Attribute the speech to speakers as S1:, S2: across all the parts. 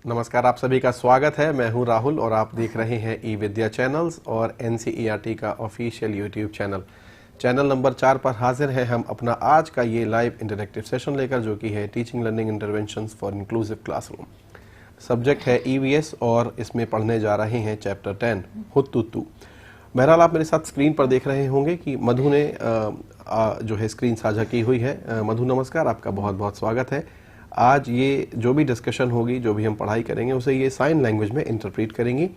S1: नमस्कार, आप सभी का स्वागत है। मैं हूं राहुल और आप देख रहे हैं ई विद्या चैनल्स और एनसीईआरटी का ऑफिशियल यूट्यूब चैनल नंबर 4 पर हाजिर है हम अपना आज का ये लाइव इंटरेक्टिव सेशन लेकर, जो कि है teaching learning interventions for inclusive classroom. Subject है ईवीएस और इसमें पढ़ने जा रहे हैं चैप्टर 10 हुतुतु। बहरहाल आप मेरे साथ स्क्रीन पर देख रहे होंगे कि मधु ने जो है स्क्रीन साझा की हुई है। मधु नमस्कार, आपका बहुत बहुत स्वागत है। आज ये जो भी डिस्कशन होगी, जो भी हम पढ़ाई करेंगे, उसे ये साइन लैंग्वेज में इंटरप्रेट करेंगी।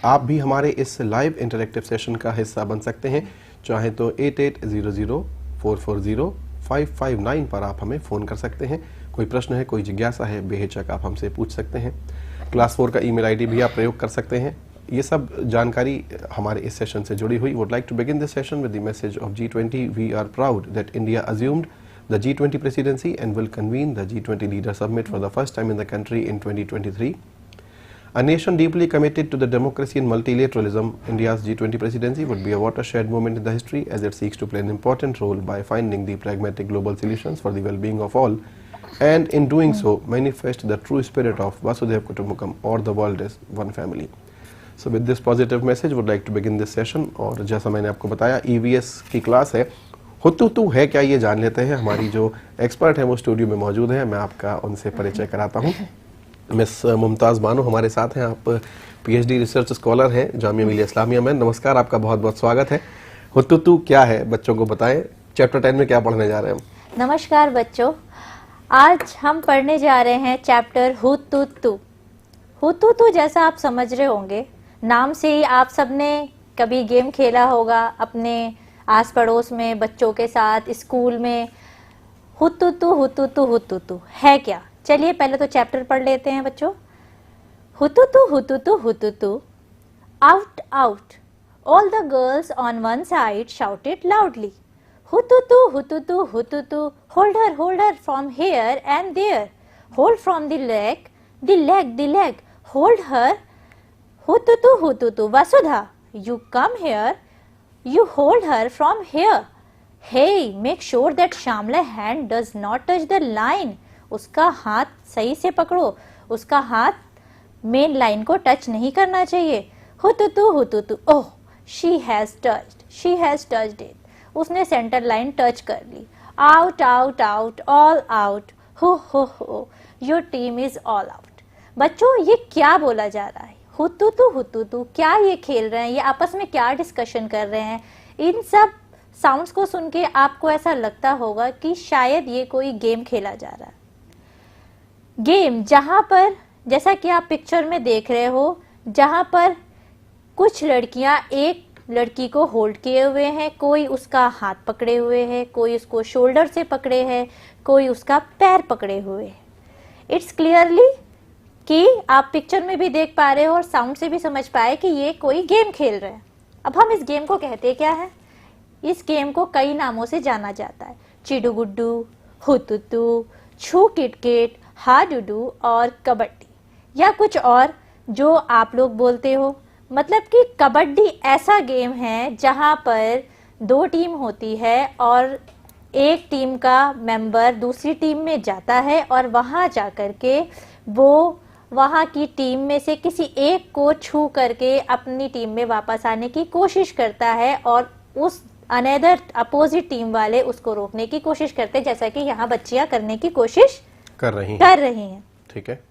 S1: आप भी हमारे इस लाइव इंटरेक्टिव सेशन का हिस्सा बन सकते हैं। चाहे तो 8800440559 पर आप हमें फ़ोन कर सकते हैं। कोई प्रश्न है, कोई जिज्ञासा है, बेहिचक आप हमसे पूछ सकते हैं। क्लास 4 का ईमेल आईडी भी आप प्रयोग कर सकते हैं। ये सब जानकारी हमारे इस सेशन से जुड़ी हुई। Would like to begin this session with the message of G20। We are proud that India assumed the G20 presidency and will convene the G20 Leader Summit for the first time in the country in 2023. A nation deeply committed to the democracy and multilateralism, India's G20 presidency would be a watershed moment in the history as it seeks to play an important role by finding the pragmatic global solutions for the well-being of all, and in doing so manifest the true spirit of Vasudhaiva Kutumbakam, or the world is one family. So with this positive message would like to begin this session। और जैसा मैंने आपको बताया, EVS की class है। हुतुतु है क्या, ये जान लेते हैं। हमारी जो एक्सपर्ट है वो स्टूडियो में मौजूद है। मैं आपका उनसे परिचय कराता हूँ। मिस मुमताज़ बानो हमारे साथ हैं। आप PhD रिसर्च स्कॉलर हैं जामिया मिलिया इस्लामिया में। नमस्कार, आपका बहुत बहुत स्वागत है। हुतुतु क्या है, बच्चों को बताएं। चैप्टर 10 में क्या पढ़ने जा रहे हैं हम?
S2: नमस्कार बच्चों, आज हम पढ़ने जा रहे हैं चैप्टर हुतुतु। हुतुतु जैसा आप समझ रहे होंगे, नाम से ही आप सबने कभी गेम खेला होगा अपने आस पड़ोस में, बच्चों के साथ, स्कूल में। हुतुतु हुतुतु हुतुतु है क्या? चलिए पहले तो चैप्टर पढ़ लेते हैं बच्चों। हुतुतु हुतुतु हुतुतु। Out out, all the girls on one side shouted loudly. हुतुतु हुतुतु हुतुतु, hold her from here and there. Hold from the leg, the leg, hold her. Hututu hututu, Vasudha, you come here. You hold her from here. Hey, make sure that Shamla hand does not touch the line. उसका हाथ सही से पकड़ो, उसका हाथ main line को touch नहीं करना चाहिए। हुतुतु हुतुतु, ओह she has touched it. उसने सेंटर लाइन टच कर ली। Out, out, out, all out. हो, your team is all out. बच्चों ये क्या बोला जा रहा है? हुतुतु हुतुतु, क्या ये खेल रहे हैं, ये आपस में क्या डिस्कशन कर रहे हैं? इन सब साउंड्स को सुन के आपको ऐसा लगता होगा कि शायद ये कोई गेम खेला जा रहा है। गेम जहाँ पर, जैसा कि आप पिक्चर में देख रहे हो, जहाँ पर कुछ लड़कियाँ एक लड़की को होल्ड किए हुए हैं, कोई उसका हाथ पकड़े हुए है, कोई उसको शोल्डर से पकड़े है, कोई उसका पैर पकड़े हुए है। इट्स क्लियरली कि आप पिक्चर में भी देख पा रहे हो और साउंड से भी समझ पाए कि ये कोई गेम खेल रहे हैं। अब हम इस गेम को कहते क्या है? इस गेम को कई नामों से जाना जाता है। चिडू गुड्डू, हुतुतु, छू किटकिट, हाडुडू और कबड्डी, या कुछ और जो आप लोग बोलते हो। मतलब कि कबड्डी ऐसा गेम है जहां पर 2 टीम होती है और एक टीम का मेंबर दूसरी टीम में जाता है और वहां जाकर के वो वहां की टीम में से किसी एक को छू करके अपनी टीम में वापस आने की कोशिश करता है और उस अनदर अपोजिट टीम वाले उसको रोकने की कोशिश करते हैं, जैसा कि यहाँ बच्चियां करने की कोशिश कर रही हैं।
S1: ठीक है।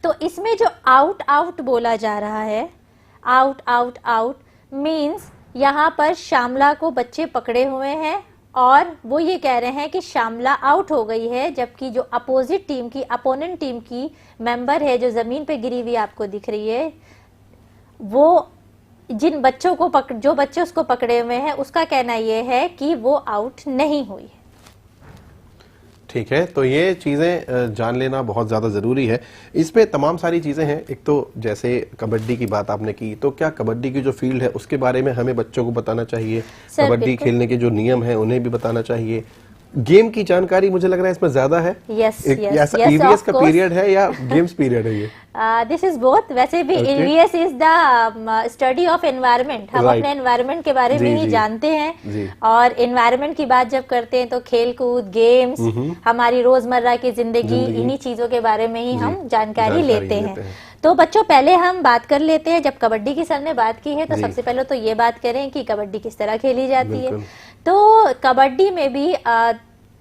S2: तो इसमें जो आउट आउट बोला जा रहा है, आउट आउट आउट मीन्स यहाँ पर श्यामला को बच्चे पकड़े हुए हैं और वो ये कह रहे हैं कि श्यामला आउट हो गई है, जबकि जो अपोजिट टीम की, अपोनेंट टीम की मेंबर है जो जमीन पे गिरी हुई आपको दिख रही है, वो जिन बच्चों को जो बच्चे उसको पकड़े हुए हैं, उसका कहना ये है कि वो आउट नहीं हुई है।
S1: ठीक है, तो ये चीज़ें जान लेना बहुत ज़्यादा ज़रूरी है। इस पे तमाम सारी चीज़ें हैं। एक तो जैसे कबड्डी की बात आपने की, तो क्या कबड्डी की जो फील्ड है उसके बारे में हमें बच्चों को बताना चाहिए? कबड्डी खेलने के जो नियम हैं उन्हें भी बताना चाहिए। गेम की जानकारी मुझे लग रहा है इसमें ज्यादा है।
S2: यस
S1: ऐसा ईवीएस का पीरियड है या गेम्स पीरियड है ये?
S2: This is both. वैसे भी EVS is the study of environment. हम अपने एनवायरनमेंट के बारे में ही जानते हैं, और एनवायरनमेंट की बात जब करते हैं तो खेल कूद, गेम्स, हमारी रोजमर्रा की जिंदगी, इन्हीं चीजों के बारे में ही हम जानकारी लेते हैं। तो बच्चों, पहले हम बात कर लेते हैं, जब कबड्डी की सर ने बात की है तो सबसे पहले तो ये बात करें कि कबड्डी किस तरह खेली जाती है। तो कबड्डी में भी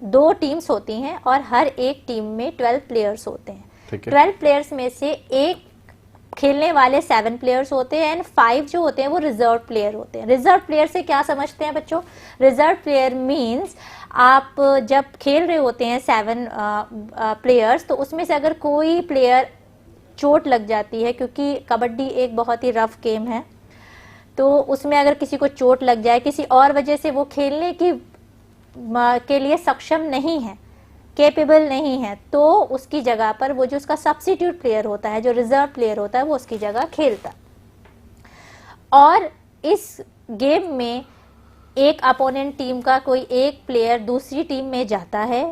S2: 2 टीम्स होती हैं और हर एक टीम में 12 प्लेयर्स होते हैं। 12 प्लेयर्स में से एक खेलने वाले 7 प्लेयर्स होते हैं एंड 5 जो होते हैं वो रिजर्व प्लेयर होते हैं। रिजर्व प्लेयर से क्या समझते हैं बच्चों? रिजर्व प्लेयर मींस आप जब खेल रहे होते हैं 7 प्लेयर्स, तो उसमें से अगर कोई प्लेयर चोट लग जाती है, क्योंकि कबड्डी एक बहुत ही रफ गेम है, तो उसमें अगर किसी को चोट लग जाए, किसी और वजह से वो खेलने के लिए सक्षम नहीं है, कैपेबल नहीं है, तो उसकी जगह पर वो जो उसका सब्स्टिट्यूट प्लेयर होता है, जो रिजर्व प्लेयर होता है, वो उसकी जगह खेलता। और इस गेम में एक अपोनेंट टीम का कोई एक प्लेयर दूसरी टीम में जाता है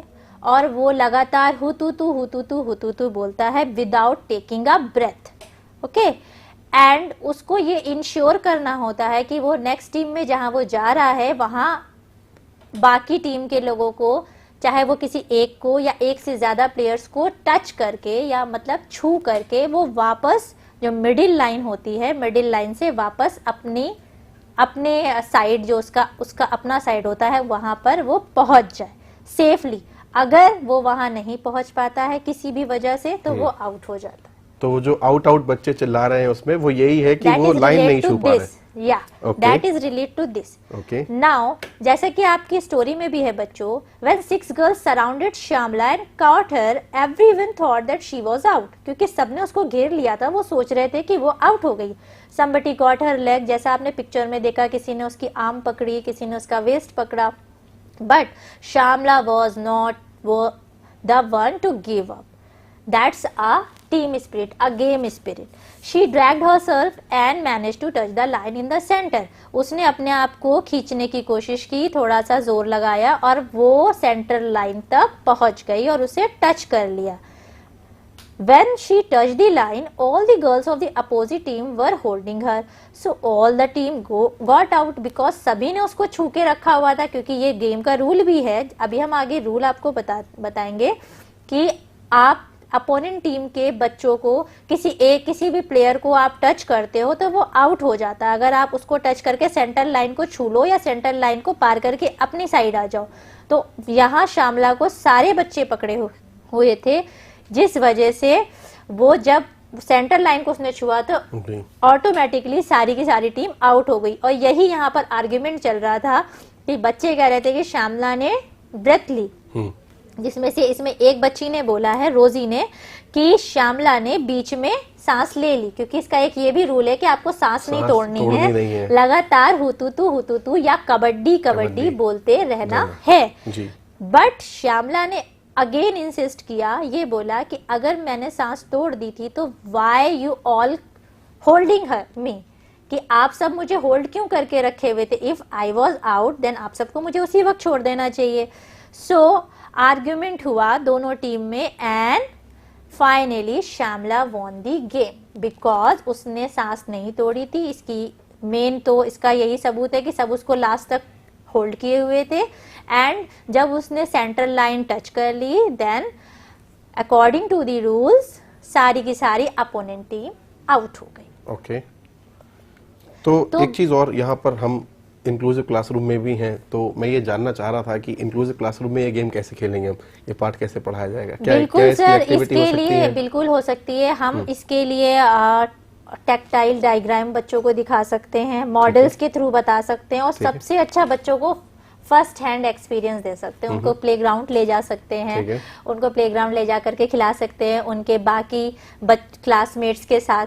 S2: और वो लगातार हुतुतु बोलता है without taking a breath. Okay, and उसको ये इंश्योर करना होता है कि वो नेक्स्ट टीम में जहां वो जा रहा है वहां बाकी टीम के लोगों को, चाहे वो किसी एक को या एक से ज्यादा प्लेयर्स को टच करके या मतलब छू करके, वो वापस जो मिडिल लाइन होती है, मिडिल लाइन से वापस अपने साइड, जो उसका अपना साइड होता है, वहां पर वो पहुंच जाए सेफली। अगर वो वहां नहीं पहुंच पाता है किसी भी वजह से, तो वो आउट हो जाता है।
S1: तो वो जो आउट बच्चे चिल्ला रहे हैं उसमें वो यही है कि वो लाइन नहीं छू पा रहे।
S2: या that is relate to this.
S1: Okay,
S2: now जैसे कि आपकी स्टोरी में भी है बच्चों, when 6 girls surrounded Shyamala and caught her, everyone thought that she was out. क्योंकि सबने उसको घेर लिया था, वो सोच रहे थे कि वो आउट हो गई। समबडी कॉट हर लेग, जैसा आपने पिक्चर में देखा, किसी ने उसकी आर्म पकड़ी, किसी ने उसका वेस्ट पकड़ा, but Shyamala was not the one to give up. That's a team spirit, a game spirit. She dragged herself and managed to touch the line in the center. उसने अपने आप को खींचने की कोशिश की, थोड़ा सा जोर लगाया और वो सेंटर लाइन तक पहुंच गई और उसे टच कर लिया। When she touched the line, all the girls of the opposite team were holding her. So all the team got out because सभी ने उसको छू के रखा हुआ था, क्योंकि ये गेम का रूल भी है। अभी हम आगे रूल आपको बताएंगे कि आप अपोनेंट टीम के बच्चों को, किसी भी प्लेयर को आप टच करते हो तो वो आउट हो जाता है। अगर आप उसको टच करके सेंटर लाइन को छू लो या सेंटर लाइन को पार करके अपनी साइड आ जाओ। तो यहाँ श्यामला को सारे बच्चे पकड़े हुए थे, जिस वजह से वो जब सेंटर लाइन को उसने छुआ तो ऑटोमेटिकली सारी की सारी टीम आउट हो गई। और यही यहाँ पर आर्ग्यूमेंट चल रहा था कि बच्चे कह रहे थे कि श्यामला ने ब्रेथ ली, जिसमें से इसमें एक बच्ची ने बोला है, रोजी ने, कि श्यामला ने बीच में सांस ले ली, क्योंकि इसका एक ये भी रूल है कि आपको सांस नहीं तोड़नी है, लगातार हुतुतु या कबड्डी बोलते रहना है। बट श्यामला ने अगेन इंसिस्ट किया, ये बोला कि अगर मैंने सांस तोड़ दी थी तो वाई यू ऑल होल्डिंग हर मी, कि आप सब मुझे होल्ड क्यों करके रखे हुए थे। If I was out then आप सबको मुझे उसी वक्त छोड़ देना चाहिए। सो आर्ग्यूमेंट हुआ दोनों टीम में and finally Shyamala won the game because उसने सांस नहीं तोड़ी थी। इसकी मेन तो इसका यही सबूत है कि सब उसको लास्ट तक होल्ड किए हुए थे, एंड जब उसने सेंटर लाइन टच कर ली then according to the rules सारी की सारी अपोनेंट टीम आउट हो गई।
S1: ओके, तो एक चीज और, यहाँ पर हम इंक्लूसिव क्लासरूम में भी हैं, तो मैं ये जानना चाह रहा था कि इंक्लूसिव क्लासरूम में ये गेम कैसे खेलेंगे हम, ये पार्ट कैसे पढ़ाया जाएगा?
S2: बिल्कुल सर, इसके लिए बिल्कुल हो सकती है। हम इसके लिए टेक्टाइल डायग्राम बच्चों को दिखा सकते हैं, मॉडल्स के थ्रू बता सकते हैं, और सबसे अच्छा बच्चों को फर्स्ट हैंड एक्सपीरियंस दे सकते हैं। उनको प्लेग्राउंड ले जा सकते हैं, उनको प्लेग्राउंड ले जा करके खिला सकते हैं उनके बाकी क्लासमेट्स के साथ,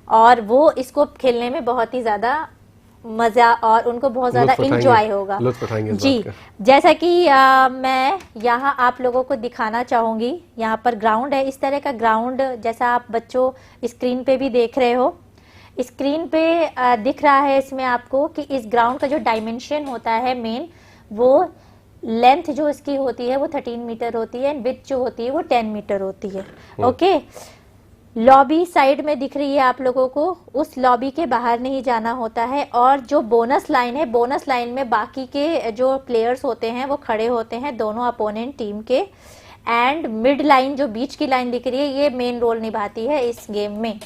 S2: और वो इसको खेलने में बहुत ही ज्यादा मजा और उनको बहुत ज्यादा इंजॉय होगा जी। जैसा कि मैं यहाँ आप लोगों को दिखाना चाहूंगी, यहाँ पर ग्राउंड है, इस तरह का ग्राउंड जैसा आप बच्चों स्क्रीन पे भी देख रहे हो। स्क्रीन पे दिख रहा है इसमें आपको कि इस ग्राउंड का जो डायमेंशन होता है मेन, वो लेंथ जो इसकी होती है वो 13 मीटर होती है, एंड विड्थ जो होती है वो 10 मीटर होती है। ओके, लॉबी साइड में दिख रही है आप लोगों को, उस लॉबी के बाहर नहीं जाना होता है। और जो बोनस लाइन है, बोनस लाइन में बाकी के जो प्लेयर्स होते हैं वो खड़े होते हैं, दोनों अपोनेंट टीम के। एंड मिड लाइन जो बीच की लाइन दिख रही है, ये मेन रोल निभाती है इस गेम में।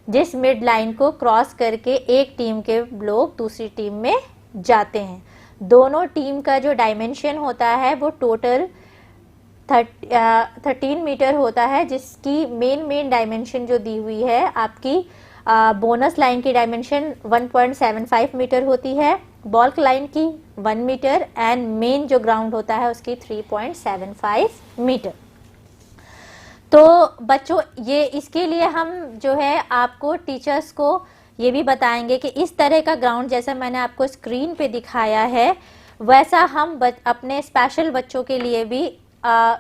S2: जिस मिड लाइन को क्रॉस करके एक टीम के लोग दूसरी टीम में जाते हैं। दोनों टीम का जो डायमेंशन होता है वो टोटल 13 मीटर होता है, जिसकी मेन डायमेंशन जो दी हुई है आपकी बोनस लाइन की डायमेंशन 1.75 मीटर होती है, बॉल्क लाइन की 1 मीटर, एंड मेन जो ग्राउंड होता है उसकी 3.75 मीटर। तो बच्चों, ये इसके लिए हम जो है आपको टीचर्स को ये भी बताएंगे कि इस तरह का ग्राउंड जैसा मैंने आपको स्क्रीन पे दिखाया है, वैसा हम अपने स्पेशल बच्चों के लिए भी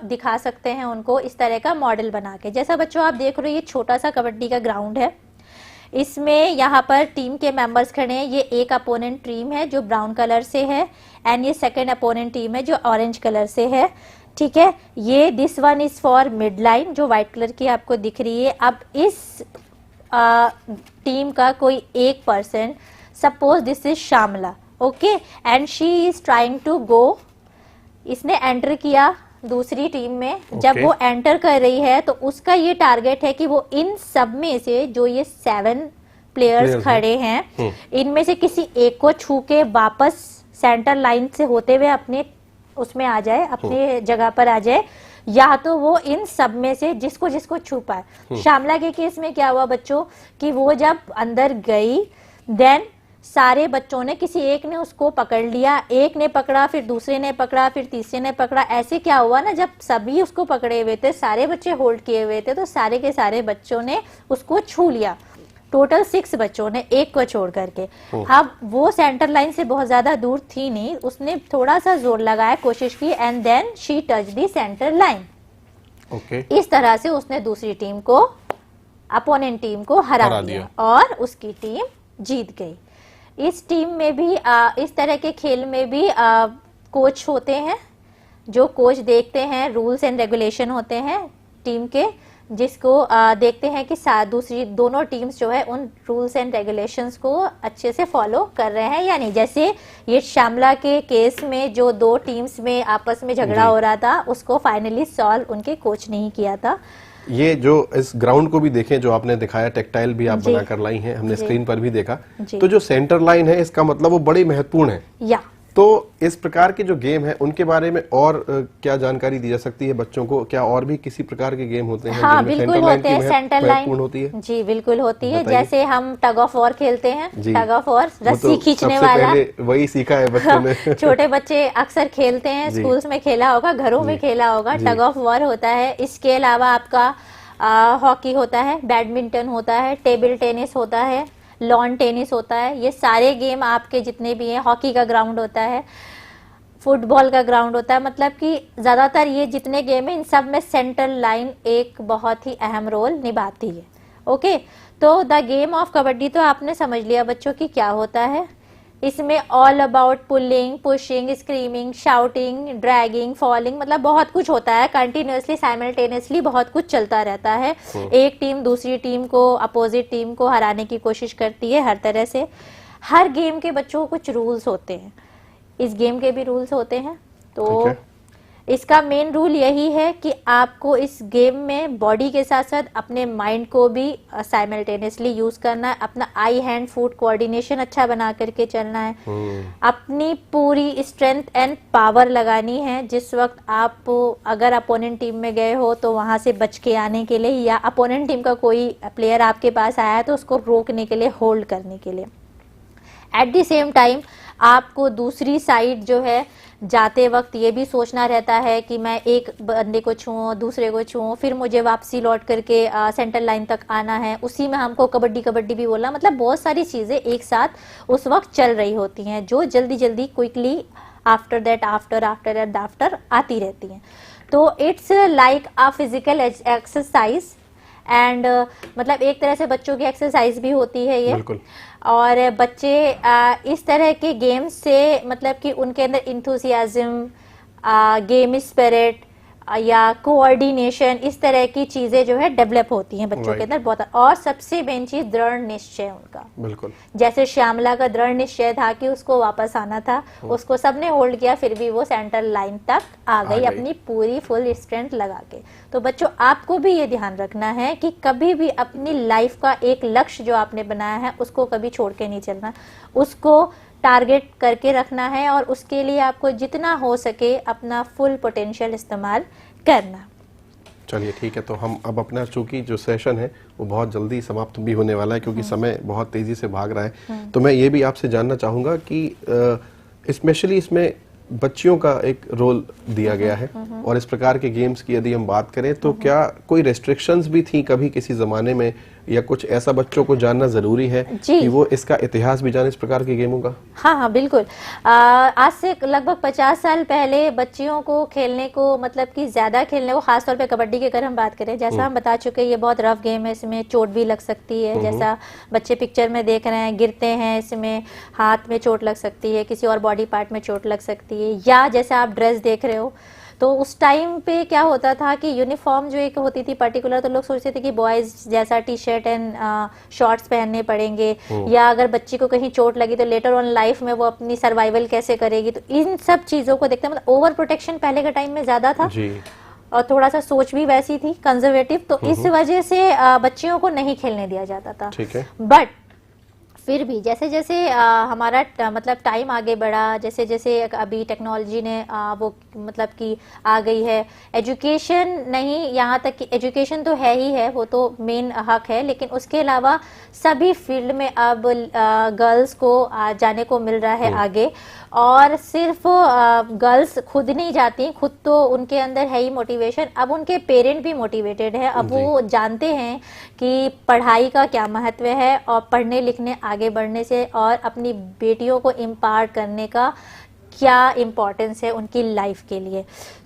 S2: दिखा सकते हैं उनको, इस तरह का मॉडल बना के। जैसा बच्चों आप देख रहे हो, ये छोटा सा कबड्डी का ग्राउंड है। इसमें यहाँ पर टीम के मेंबर्स खड़े हैं। ये एक अपोनेंट टीम है जो ब्राउन कलर से है, एंड ये सेकेंड अपोनेंट टीम है जो ऑरेंज कलर से है। ठीक है, ये this one is for mid line जो व्हाइट कलर की आपको दिख रही है। अब इस टीम का कोई एक person, suppose this is Shyamala, okay, and she is trying to go, इसने एंटर किया दूसरी टीम में। जब वो एंटर कर रही है तो उसका ये टारगेट है कि वो इन सब में से जो ये 7 प्लेयर्स खड़े हैं, इनमें से किसी एक को छू के वापस सेंटर लाइन से होते हुए अपने उसमें आ जाए, अपने जगह पर आ जाए, या तो वो इन सब में से जिसको जिसको छू पाए। श्यामला के केस में क्या हुआ बच्चों कि वो जब अंदर गई, देन सारे बच्चों ने, किसी एक ने उसको पकड़ लिया, एक ने पकड़ा, फिर दूसरे ने पकड़ा, फिर तीसरे ने पकड़ा। ऐसे क्या हुआ ना, जब सभी उसको पकड़े हुए थे, सारे बच्चे होल्ड किए हुए थे, तो सारे के सारे बच्चों ने उसको छू लिया। टोटल 6 बच्चों ने, एक को छोड़ करके। अब वो सेंटर लाइन से बहुत ज्यादा दूर थी नहीं, उसने थोड़ा सा जोर लगाया, कोशिश की, and then she touch the centre line. इस तरह से उसने दूसरी टीम को, अपोनेंट टीम को हरा दिया और उसकी टीम जीत गई। इस टीम में भी इस तरह के खेल में भी कोच होते हैं, जो कोच देखते हैं, रूल्स एंड रेगुलेशन होते हैं टीम के, जिसको देखते हैं कि दूसरी दोनों टीम्स जो है उन रूल्स एंड रेगुलेशंस को अच्छे से फॉलो कर रहे हैं या नहीं। जैसे ये श्यामला के केस में जो 2 टीम्स में आपस में झगड़ा हो रहा था, उसको फाइनली सॉल्व उनके कोच ने ही किया था।
S1: ये जो इस ग्राउंड को भी देखें, जो आपने दिखाया, टेक्टाइल भी आप बनाकर लाई हैं, हमने स्क्रीन पर भी देखा, तो जो सेंटर लाइन है इसका मतलब वो बड़ी महत्वपूर्ण है।
S2: या
S1: तो इस प्रकार के जो गेम है उनके बारे में और क्या जानकारी दी जा सकती है बच्चों को? क्या और भी किसी प्रकार के गेम होते हैं?
S2: हाँ, बिल्कुल होते हैं। सेंटर लाइन
S1: होती है
S2: जी, बिल्कुल होती है। जैसे हम टग ऑफ वॉर खेलते हैं, टग ऑफ वॉर, रस्सी खींचने वाला,
S1: वही सीखा है बच्चों ने।
S2: छोटे बच्चे अक्सर खेलते हैं, स्कूल्स में खेला होगा, घरों में खेला होगा। टग ऑफ वॉर होता है। इसके अलावा आपका हॉकी होता है, बैडमिंटन होता है, टेबल टेनिस होता है, लॉन टेनिस होता है। ये सारे गेम आपके जितने भी हैं, हॉकी का ग्राउंड होता है, फुटबॉल का ग्राउंड होता है, मतलब कि ज़्यादातर ये जितने गेम हैं इन सब में सेंटर लाइन एक बहुत ही अहम रोल निभाती है। ओके, तो द गेम ऑफ कबड्डी तो आपने समझ लिया बच्चों की क्या होता है। इसमें all about pulling, pushing, screaming, shouting, dragging, falling, मतलब बहुत कुछ होता है। कंटिन्यूअसली, साइमल्टेनियसली बहुत कुछ चलता रहता है। एक टीम दूसरी टीम को, अपोजिट टीम को हराने की कोशिश करती है हर तरह से। हर गेम के बच्चों को कुछ रूल्स होते हैं, इस गेम के भी रूल्स होते हैं। तो इसका मेन रूल यही है कि आपको इस गेम में बॉडी के साथ साथ अपने माइंड को भी साइमल्टेनियसली यूज करना है। अपना आई हैंड फुट कोऑर्डिनेशन अच्छा बना करके चलना है। अपनी पूरी स्ट्रेंथ एंड पावर लगानी है। जिस वक्त आप अगर अपोनेंट टीम में गए हो तो वहां से बच के आने के लिए, या अपोनेंट टीम का कोई प्लेयर आपके पास आया है तो उसको रोकने के लिए, होल्ड करने के लिए। एट द सेम टाइम आपको दूसरी साइड जो है जाते वक्त ये भी सोचना रहता है कि मैं एक बंदे को छूऊं, दूसरे को छूऊं, फिर मुझे वापसी लौट करके सेंटर लाइन तक आना है। उसी में हमको कबड्डी कबड्डी भी बोलना, मतलब बहुत सारी चीज़ें एक साथ उस वक्त चल रही होती हैं जो जल्दी जल्दी क्विकली आफ्टर आती रहती हैं। तो it's like a physical exercise and मतलब एक तरह से बच्चों की एक्सरसाइज भी होती है ये। और बच्चे इस तरह के गेम्स से मतलब कि उनके अंदर इंथुसियाज्म, गेम स्पिरिट या कोऑर्डिनेशन, इस तरह की चीजें जो है डेवलप होती हैं बच्चों के अंदर बहुत। और सबसे मेन चीज दृढ़ निश्चय उनका,
S1: बिल्कुल
S2: जैसे श्यामला का दृढ़ निश्चय था कि उसको वापस आना था, उसको सबने होल्ड किया, फिर भी वो सेंटर लाइन तक आ गई अपनी पूरी फुल स्ट्रेंथ लगा के। तो बच्चों आपको भी ये ध्यान रखना है कि कभी भी अपनी लाइफ का एक लक्ष्य जो आपने बनाया है उसको कभी छोड़ के नहीं चलना, उसको टारगेट करके रखना है और उसके लिए आपको जितना हो सके अपना फुल पोटेंशियल इस्तेमाल करना।
S1: चलिए ठीक है, तो हम अब अपना चूंकि जो सेशन है वो बहुत जल्दी समाप्त भी होने वाला है क्योंकि समय बहुत तेजी से भाग रहा है, तो मैं ये भी आपसे जानना चाहूँगा कि स्पेशली इसमें बच्चियों का एक रोल दिया गया है और इस प्रकार के गेम्स की यदि हम बात करें तो क्या कोई रेस्ट्रिक्शंस भी थी कभी किसी ज़माने में, या कुछ ऐसा बच्चों को जानना जरूरी है कि वो इसका इतिहास भी जाने इस प्रकार के गेमों का?
S2: हाँ हाँ बिल्कुल। आज से लगभग 50 साल पहले बच्चियों को खेलने को, मतलब कि ज्यादा खेलने को, खासतौर पे कबड्डी की अगर हम बात करें, जैसा हम बता चुके ये बहुत रफ गेम है, इसमें चोट भी लग सकती है, जैसा बच्चे पिक्चर में देख रहे हैं गिरते हैं, इसमें हाथ में चोट लग सकती है, किसी और बॉडी पार्ट में चोट लग सकती है, या जैसा आप ड्रेस देख रहे हो तो उस टाइम पे क्या होता था कि यूनिफॉर्म जो एक होती थी पर्टिकुलर, तो लोग सोचते थे कि बॉयज जैसा टी शर्ट एंड शॉर्ट्स पहनने पड़ेंगे, या अगर बच्ची को कहीं चोट लगी तो लेटर ऑन लाइफ में वो अपनी सर्वाइवल कैसे करेगी। तो इन सब चीजों को देखते मतलब ओवर प्रोटेक्शन पहले के टाइम में ज्यादा था जी। और थोड़ा सा सोच भी वैसी थी कंजर्वेटिव, तो इस वजह से बच्चियों को नहीं खेलने दिया जाता था।
S1: ठीक है।
S2: बट फिर भी जैसे जैसे हमारा मतलब टाइम आगे बढ़ा, जैसे जैसे अभी टेक्नोलॉजी ने वो मतलब कि आ गई है, एजुकेशन नहीं, यहाँ तक कि एजुकेशन तो है ही है, वो तो मेन हक है, लेकिन उसके अलावा सभी फील्ड में अब गर्ल्स को जाने को मिल रहा है आगे। और सिर्फ गर्ल्स खुद नहीं जाती, खुद तो उनके अंदर है ही मोटिवेशन, अब उनके पेरेंट भी मोटिवेटेड है, अब वो जानते हैं कि पढ़ाई का क्या महत्व है और पढ़ने लिखने आगे बढ़ने से और अपनी बेटियों को इम्पार्ट करने का क्या इम्पोर्टेंस है उनकी लाइफ के लिए।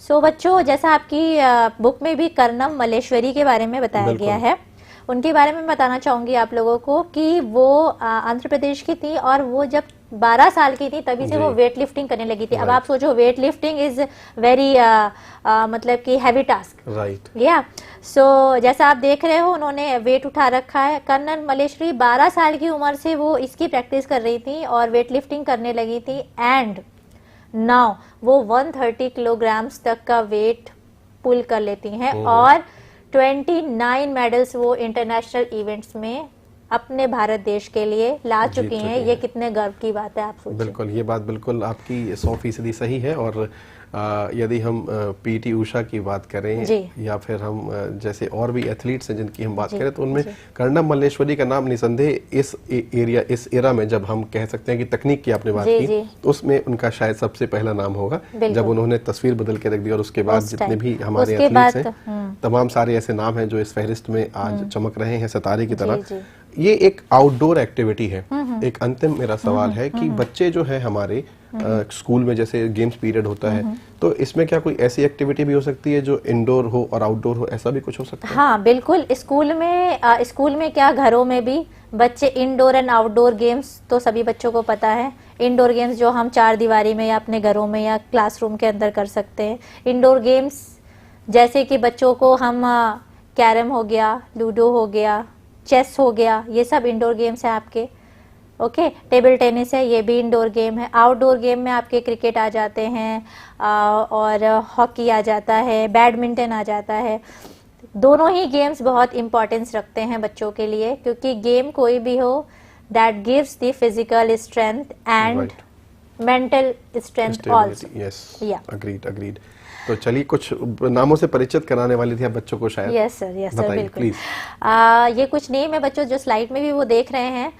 S2: सो बच्चों, जैसा आपकी बुक में भी कर्णम मल्लेश्वरी के बारे में बताया गया है, उनके बारे में बताना चाहूंगी आप लोगों को कि वो आंध्र प्रदेश की थी और वो जब 12 साल की थी तभी से वो वेट लिफ्टिंग करने लगी थी। अब आप सोचो, वेट लिफ्टिंग इज वेरी मतलब कि हैवी टास्क, राइट या। सो जैसा आप देख रहे हो उन्होंने वेट उठा रखा है। कर्णम मल्लेश्वरी 12 साल की उम्र से वो इसकी प्रैक्टिस कर रही थी और वेट लिफ्टिंग करने लगी थी, एंड नाउ वो 130 किलोग्राम्स तक का वेट पुल कर लेती हैं और 29 मेडल्स वो इंटरनेशनल इवेंट्स में अपने भारत देश के लिए ला चुकी हैं। ये कितने गर्व की बात है, आप सोचिए।
S1: बिल्कुल, ये बात बिल्कुल आपकी 100% सही है। और यदि हम पीटी उषा की बात करें या फिर हम जैसे और भी एथलीट्स हैं जिनकी हम बात करें, तो उनमें कर्णम मल्लेश्वरी का नाम निसंदेह इस एरा में, जब हम कह सकते हैं कि तकनीक की आपने बात की, तो उसमें उनका शायद सबसे पहला नाम होगा, जब उन्होंने तस्वीर बदल के रख दी। और उसके बाद जितने भी हमारे एथलीट्स हैं, तमाम सारे ऐसे नाम हैं जो इस फहरिस्त में आज चमक रहे हैं सितारे की तरह। ये एक आउटडोर एक्टिविटी है। एक अंतिम मेरा सवाल है कि बच्चे जो है हमारे स्कूल में जैसे गेम्स पीरियड होता है, तो इसमें क्या कोई ऐसी एक्टिविटी भी हो सकती है जो इंडोर हो और आउटडोर हो, ऐसा भी कुछ हो सकता है?
S2: हाँ बिल्कुल, स्कूल में क्या, घरों में भी बच्चे इंडोर एंड आउटडोर गेम्स तो सभी बच्चों को पता है। इंडोर गेम्स जो हम 4 दीवारी में या अपने घरों में या क्लासरूम के अंदर कर सकते हैं। इंडोर गेम्स जैसे कि बच्चों को हम कैरम हो गया, लूडो हो गया, चेस हो गया, ये सब इंडोर गेम्स है आपके। ओके, टेबल टेनिस है, ये भी इंडोर गेम है। आउटडोर गेम में आपके क्रिकेट आ जाते हैं और हॉकी आ जाता है, बैडमिंटन आ जाता है। दोनों ही गेम्स बहुत इंपॉर्टेंस रखते हैं बच्चों के लिए, क्योंकि गेम कोई भी हो that gives the physical strength and mental strength also.
S1: Yes, agreed. तो चलिए, कुछ नामों से परिचित कराने वाली थी आप बच्चों को शायद।
S2: यस सर, बिल्कुल। ये कुछ नेम है बच्चों जो स्लाइड में भी वो देख रहे हैं।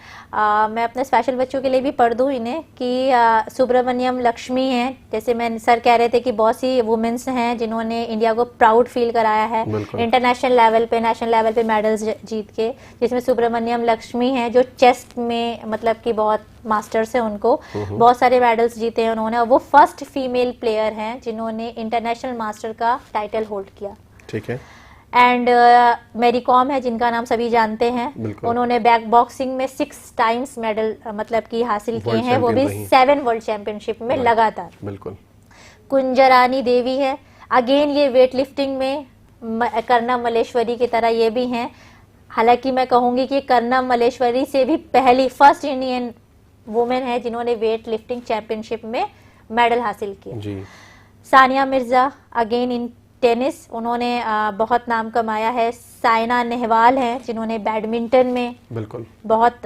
S2: मैं अपने स्पेशल बच्चों के लिए भी पढ़ दूं इन्हें कि सुब्रमण्यम लक्ष्मी हैं, जैसे मैं सर कह रहे थे कि बहुत सी वुमेन्स हैं जिन्होंने इंडिया को प्राउड फील कराया है इंटरनेशनल लेवल पे, नेशनल लेवल पे मेडल्स जीत के, जिसमें सुब्रमण्यम लक्ष्मी हैं जो चेस में मतलब कि बहुत मास्टर्स है, उनको बहुत सारे मेडल्स जीते हैं उन्होंने, और वो फर्स्ट फीमेल प्लेयर हैं जिन्होंने इंटरनेशनल मास्टर का टाइटल होल्ड किया।
S1: ठीक है।
S2: एंड मेरी कॉम है जिनका नाम सभी जानते हैं, उन्होंने बैक बॉक्सिंग में 6 टाइम्स मेडल मतलब कि हासिल किए हैं, वो भी 7 वर्ल्ड चैंपियनशिप में लगातार।
S1: बिल्कुल।
S2: कुंजरानी देवी है। अगेन ये वेट लिफ्टिंग में कर्णम मल्लेश्वरी की तरह ये भी हैं। हालांकि मैं कहूंगी कि कर्णम मल्लेश्वरी से भी पहली फर्स्ट इंडियन वुमेन है जिन्होंने वेट लिफ्टिंग चैंपियनशिप में मेडल हासिल किया जी। Sania Mirza again in tennis, उन्होंने बहुत नाम कमाया है। साइना नेहवाल हैं जिन्होंने बैडमिंटन में बिल्कुल बहुत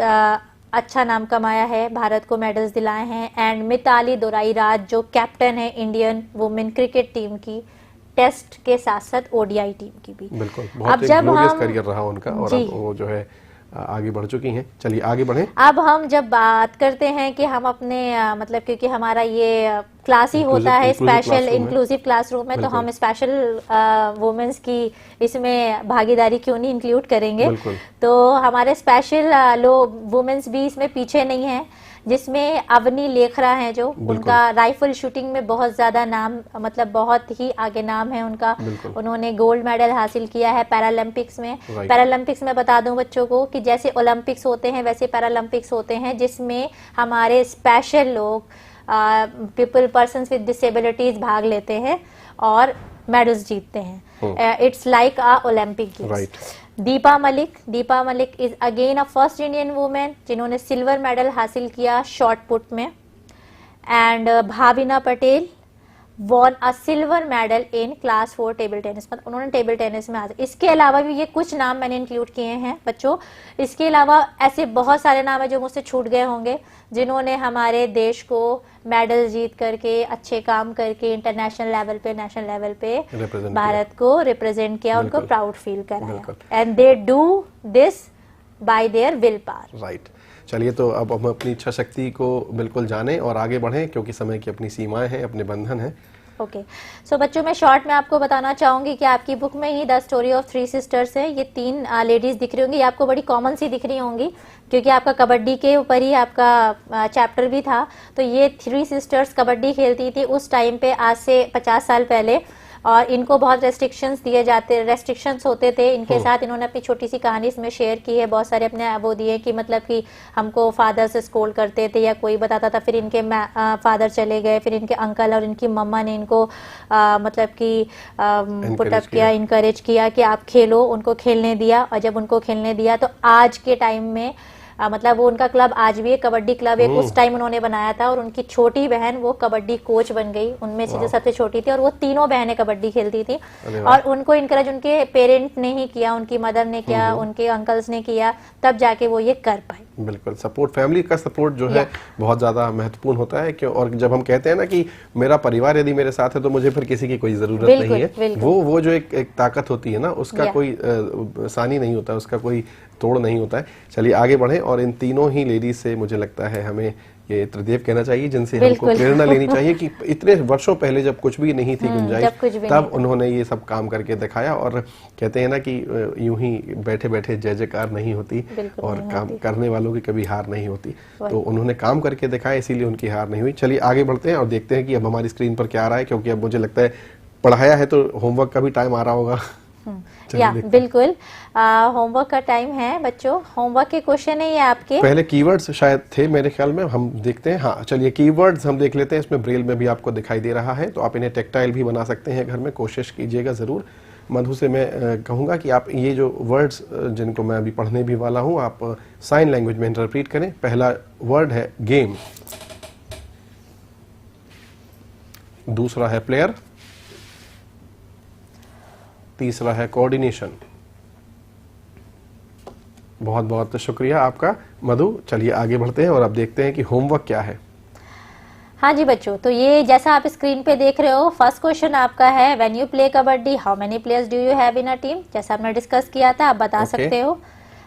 S2: अच्छा नाम कमाया है, भारत को मेडल्स दिलाए हैं। एंड मिताली दोराईराज जो कैप्टन है इंडियन वुमेन क्रिकेट टीम की, टेस्ट के साथ साथ ओडीआई टीम की भी।
S1: बिल्कुल, बहुत एक ग्लोरियस करियर रहा उनका और अब वो जो है आगे बढ़ चुकी हैं। चलिए आगे बढ़ें।
S2: अब हम जब बात करते हैं कि हम अपने मतलब क्योंकि हमारा ये क्लास ही होता है स्पेशल इंक्लूसिव क्लासरूम है, तो हम स्पेशल वुमेन्स की इसमें भागीदारी क्यों नहीं इंक्लूड करेंगे। तो हमारे स्पेशल वुमेन्स भी इसमें पीछे नहीं है, जिसमें अवनी लेखरा है जो उनका राइफल शूटिंग में बहुत ज्यादा नाम, मतलब बहुत ही आगे नाम है उनका। उन्होंने गोल्ड मेडल हासिल किया है पैरालंपिक्स में। पैरालंपिक्स में बता दूं बच्चों को कि जैसे ओलंपिक्स होते हैं वैसे पैरालंपिक्स होते हैं, जिसमें हमारे स्पेशल लोग पीपल पर्सन्स विद डिसेबिलिटीज भाग लेते हैं और मेडल्स जीतते हैं। It's like a Olympic games. Deepa Malik is again a first Indian women जिन्होंने सिल्वर मेडल हासिल किया शॉर्ट पुट में। And Bhavina Patel von a silver medal in class 4 table tennis, मतलब उन्होंने टेबल टेनिस में इसके अलावा भी ये कुछ नाम मैंने इंक्लूड किए हैं बच्चों। इसके अलावा ऐसे बहुत सारे नाम है जो मुझसे छूट गए होंगे जिन्होंने हमारे देश को मेडल जीत करके, अच्छे काम करके इंटरनेशनल लेवल पे, नेशनल लेवल पे भारत को रिप्रेजेंट किया, उनको प्राउड फील कराया। And they do this by there will power.
S1: Right, चलिए तो अब हम अपनी इच्छा शक्ति को बिल्कुल जानें और आगे बढ़ें क्योंकि समय की अपनी सीमाएं हैं, अपने बंधन हैं।
S2: ओके सो बच्चों, मैं शॉर्ट में आपको बताना चाहूंगी कि आपकी बुक में ही द स्टोरी ऑफ 3 सिस्टर्स है। ये 3 लेडीज दिख रही होंगी, ये आपको बड़ी कॉमन सी दिख रही होंगी क्योंकि आपका कबड्डी के ऊपर ही आपका चैप्टर भी था। तो ये 3 सिस्टर्स कबड्डी खेलती थी उस टाइम पे, आज से 50 साल पहले, और इनको बहुत रेस्ट्रिक्शंस होते थे इनके साथ। इन्होंने अपनी छोटी सी कहानी इसमें शेयर की है, बहुत सारे अपने वो दिए कि मतलब कि हमको फादर से स्कोल्ड करते थे या कोई बताता था, फिर इनके फादर चले गए, फिर इनके अंकल और इनकी मम्मा ने इनको मतलब कि पुटअप किया, इनकरेज किया कि आप खेलो, उनको खेलने दिया। और जब उनको खेलने दिया तो आज के टाइम में मतलब वो उनका क्लब आज भी है, कबड्डी क्लब एक उस टाइम उन्होंने बनाया था, और उनकी छोटी बहन वो कबड्डी कोच बन गई उनमें से जो सबसे छोटी थी, और वो तीनों बहनें कबड्डी खेलती थी। और उनको इनकरेज उनके पेरेंट ने ही किया, उनकी मदर ने किया, उनके अंकल्स ने किया, तब जाके वो ये कर पाए।
S1: बिल्कुल, सपोर्ट, फैमिली का सपोर्ट जो है बहुत ज्यादा महत्वपूर्ण होता है। क्यों, और जब हम कहते हैं ना कि मेरा परिवार यदि मेरे साथ है तो मुझे फिर किसी की कोई जरूरत नहीं है, वो जो एक ताकत होती है ना, उसका कोई सानी नहीं होता, उसका कोई तोड़ नहीं होता है। चलिए आगे बढ़ें और इन तीनों ही लेडीज से मुझे लगता है हमें ये त्रिदेव कहना चाहिए, जिनसे हमको प्रेरणा लेनी चाहिए कि इतने वर्षों पहले जब कुछ भी नहीं थी गुंजाइश, तब उन्होंने ये सब काम करके दिखाया। और कहते हैं ना कि यूं ही बैठे बैठे जय जयकार नहीं होती और काम करने वालों की कभी हार नहीं होती। तो उन्होंने काम करके दिखाया, इसीलिए उनकी हार नहीं हुई। चलिए आगे बढ़ते हैं और देखते हैं कि अब हमारी स्क्रीन पर क्या आ रहा है, क्योंकि अब मुझे लगता है पढ़ाया है तो होमवर्क का भी टाइम आ रहा होगा।
S2: या बिल्कुल, होमवर्क का टाइम है बच्चों। होमवर्क के क्वेश्चन है ये आपके।
S1: पहले कीवर्ड्स शायद थे मेरे ख्याल में, हम देखते हैं। हाँ चलिए कीवर्ड्स हम देख लेते हैं, इसमें ब्रेल में भी आपको दिखाई दे रहा है, तो आप इन्हें टेक्टाइल भी बना सकते हैं घर में, कोशिश कीजिएगा जरूर। मधु से मैं कहूँगा कि आप ये जो वर्ड्स जिनको मैं अभी पढ़ने भी वाला हूँ, आप साइन लैंग्वेज में इंटरप्रीट करें। पहला वर्ड है गेम, दूसरा है प्लेयर, तीसरा है कोऑर्डिनेशन। बहुत बहुत शुक्रिया आपका मधु। चलिए आगे बढ़ते हैं और अब देखते हैं कि होमवर्क क्या है।
S2: हाँ जी बच्चों, तो ये जैसा आप स्क्रीन पे देख रहे हो, फर्स्ट क्वेश्चन आपका है when you play kabaddi how many players do you have in a team, जैसा आपने डिस्कस किया था, आप बता सकते हो।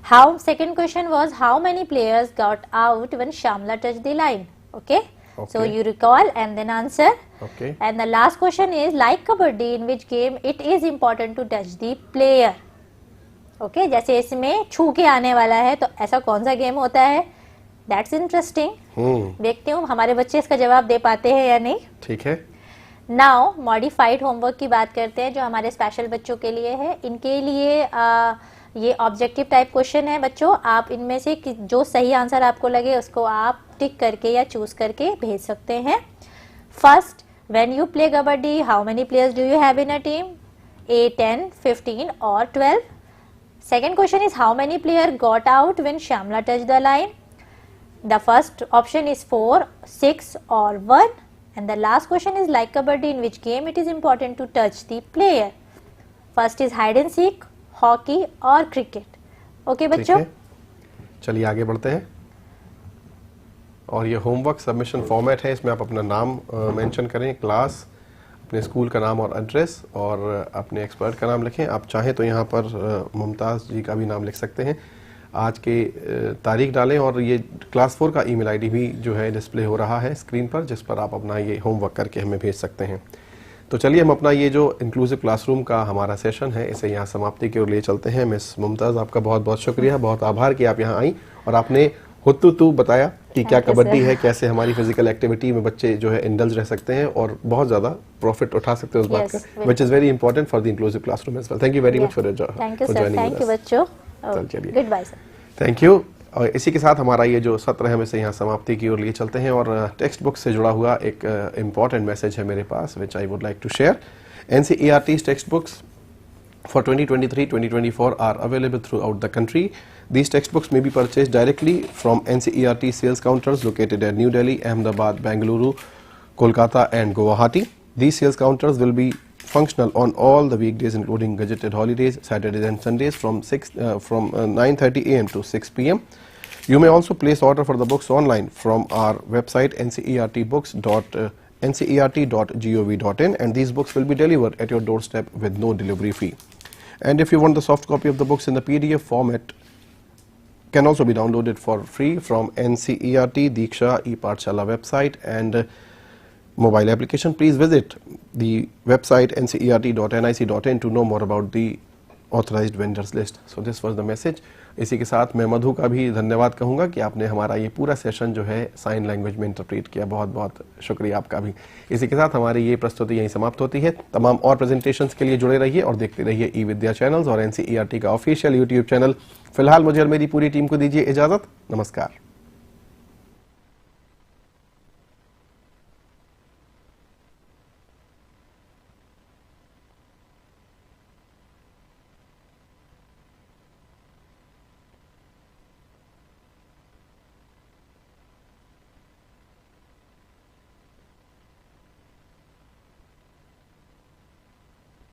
S2: How, second question was how many players got out when Shyamala touch the line. Okay, so you recall and then answer.
S1: Okay.
S2: And the last question is like kabaddi in which game it is important to touch the player. Okay, जैसे इसमें छू के आने वाला है, तो ऐसा कौन सा गेम होता है? That's interesting. देखते हूँ हमारे बच्चे इसका जवाब दे पाते हैं या नहीं।
S1: ठीक है।
S2: Now modified homework की बात करते हैं जो हमारे स्पेशल बच्चों के लिए है। इनके लिए ये ऑब्जेक्टिव टाइप क्वेश्चन है बच्चों। आप इनमें से जो सही आंसर आपको लगे उसको आप टिक करके या चूज करके भेज सकते हैं। First, When you play kabaddi, how many players do you have in a team? 8, 10, 15 or 12? Second question is, how many players got out when Shamla touched the line? The first option is 4, 6 or 1. And the last question is, like kabaddi, in which game it is important to touch the player? First is hide and seek, hockey और cricket. Okay बच्चों,
S1: चलिए आगे बढ़ते हैं। और ये homework submission format है, इसमें आप अपना नाम मेंशन करें, क्लास, अपने स्कूल का नाम और एड्रेस और अपने एक्सपर्ट का नाम लिखें। आप चाहें तो यहाँ पर मुमताज़ जी का भी नाम लिख सकते हैं, आज के तारीख डालें और ये क्लास 4 का ईमेल आईडी भी जो है डिस्प्ले हो रहा है स्क्रीन पर, जिस पर आप अपना ये होमवर्क करके हमें भेज सकते हैं। तो चलिए हम अपना ये जो इंक्लूसिव क्लासरूम का हमारा सेशन है इसे यहाँ समाप्ति की ओर ले चलते हैं। मिस मुमताज़, आपका बहुत बहुत शुक्रिया, बहुत आभार कि आप यहाँ आई और आपने हुत्तुतु बताया कि क्या कबड्डी है, कैसे हमारी फिजिकल एक्टिविटी में बच्चे जो है इंडल्ज रह सकते हैं और बहुत ज़्यादा प्रॉफिट उठा सकते हैं उस बात का, which is very important for the inclusive classroom as well. Thank you very much for joining.
S2: Thank you बच्चों,
S1: चलिए
S2: good bye sir.
S1: Thank you. और इसी के साथ हमारा ये जो सत्र है हम इसे यहाँ समाप्ति की ओर लिए चलते हैं और टेक्स्ट बुक से जुड़ा हुआ एक इम्पॉर्टेंट मैसेज है मेरे पास, which I would like to share. NCERT's textbooks for 2023-2024 are available throughout the country. These textbooks may be purchased directly from NCERT sales counters located at New Delhi, Ahmedabad, Bengaluru, Kolkata and Guwahati. These sales counters will be functional on all the weekdays including gazetted holidays, Saturdays and Sundays from 9:30 AM to 6 PM. You may also place order for the books online from our website ncert.gov.in and these books will be delivered at your doorstep with no delivery fee. And if you want the soft copy of the books in the PDF format, can also be downloaded for free from NCERT Diksha ePathshala website and mobile application. Please visit the website ncert.nic.in to know more about the authorized vendors list. So this was the message. इसी के साथ मैं मधु का भी धन्यवाद कहूँगा कि आपने हमारा ये पूरा सेशन जो है साइन लैंग्वेज में इंटरप्रेट किया, बहुत बहुत शुक्रिया आपका भी। इसी के साथ हमारी ये प्रस्तुति यहीं समाप्त होती है। तमाम और प्रेजेंटेशंस के लिए जुड़े रहिए और देखते रहिए ई विद्या चैनल्स और NCERT का ऑफिशियल यूट्यूब चैनल। फिलहाल मुझे और मेरी पूरी टीम को दीजिए इजाज़त। नमस्कार।